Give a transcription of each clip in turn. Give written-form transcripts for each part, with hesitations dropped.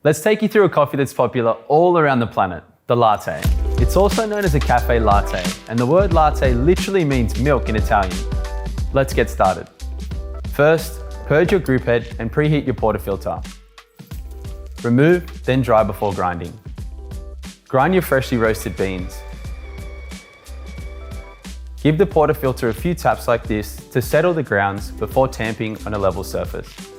Let's take you through a coffee that's popular all around the planet, the latte. It's also known as a cafe latte, and the word latte literally means milk in Italian. Let's get started. First, purge your group head and preheat your portafilter. Remove, then dry before grinding. Grind your freshly roasted beans. Give the portafilter a few taps like this to settle the grounds before tamping on a level surface.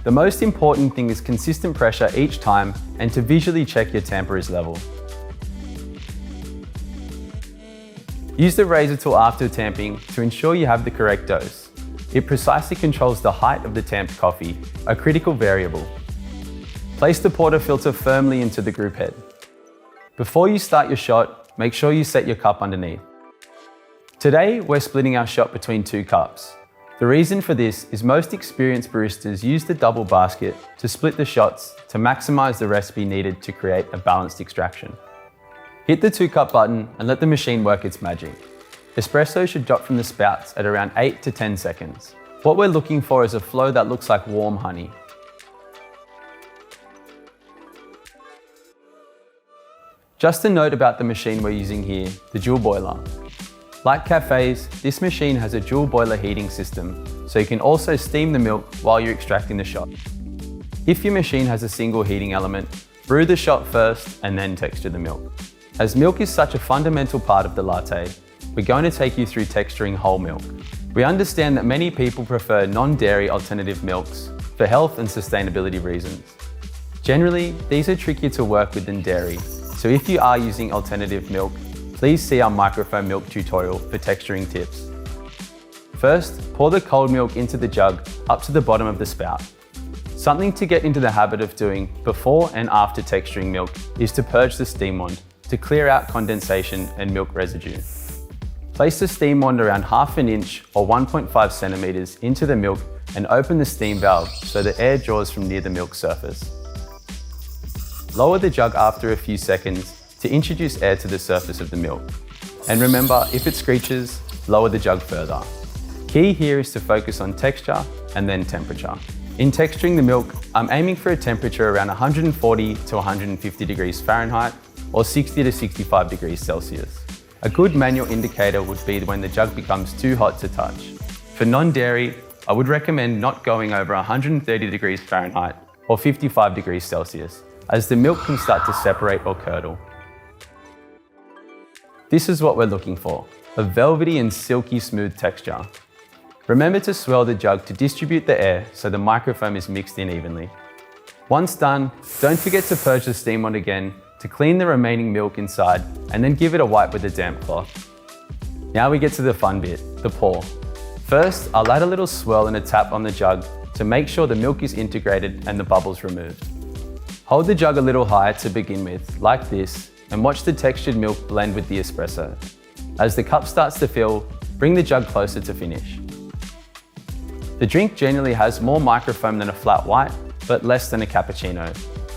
The most important thing is consistent pressure each time and to visually check your tamper is level. Use the razor tool after tamping to ensure you have the correct dose. It precisely controls the height of the tamped coffee, a critical variable. Place the portafilter firmly into the group head. Before you start your shot, make sure you set your cup underneath. Today, we're splitting our shot between 2 cups. The reason for this is most experienced baristas use the double basket to split the shots to maximize the recipe needed to create a balanced extraction. Hit the 2-cup button and let the machine work its magic. Espresso should drop from the spouts at around 8 to 10 seconds. What we're looking for is a flow that looks like warm honey. Just a note about the machine we're using here, the dual boiler. Like cafes, this machine has a dual boiler heating system, so you can also steam the milk while you're extracting the shot. If your machine has a single heating element, brew the shot first and then texture the milk. As milk is such a fundamental part of the latte, we're going to take you through texturing whole milk. We understand that many people prefer non-dairy alternative milks for health and sustainability reasons. Generally, these are trickier to work with than dairy, so if you are using alternative milk, please see our Microfoam milk tutorial for texturing tips. First, pour the cold milk into the jug up to the bottom of the spout. Something to get into the habit of doing before and after texturing milk is to purge the steam wand to clear out condensation and milk residue. Place the steam wand around 1/2 inch or 1.5 centimeters into the milk and open the steam valve so the air draws from near the milk surface. Lower the jug after a few seconds to introduce air to the surface of the milk. And remember, if it screeches, lower the jug further. Key here is to focus on texture and then temperature. In texturing the milk, I'm aiming for a temperature around 140 to 150 degrees Fahrenheit or 60 to 65 degrees Celsius. A good manual indicator would be when the jug becomes too hot to touch. For non-dairy, I would recommend not going over 130 degrees Fahrenheit or 55 degrees Celsius, as the milk can start to separate or curdle. This is what we're looking for, a velvety and silky smooth texture. Remember to swirl the jug to distribute the air so the microfoam is mixed in evenly. Once done, don't forget to purge the steam wand again to clean the remaining milk inside and then give it a wipe with a damp cloth. Now we get to the fun bit, the pour. First, I'll add a little swirl and a tap on the jug to make sure the milk is integrated and the bubbles removed. Hold the jug a little higher to begin with, like this, and watch the textured milk blend with the espresso. As the cup starts to fill, bring the jug closer to finish. The drink generally has more microfoam than a flat white, but less than a cappuccino.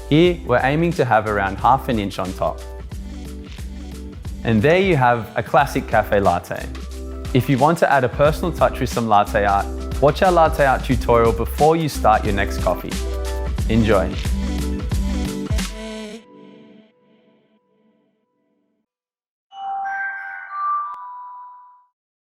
Here, we're aiming to have around 1/2 inch on top. And there you have a classic cafe latte. If you want to add a personal touch with some latte art, watch our latte art tutorial before you start your next coffee. Enjoy.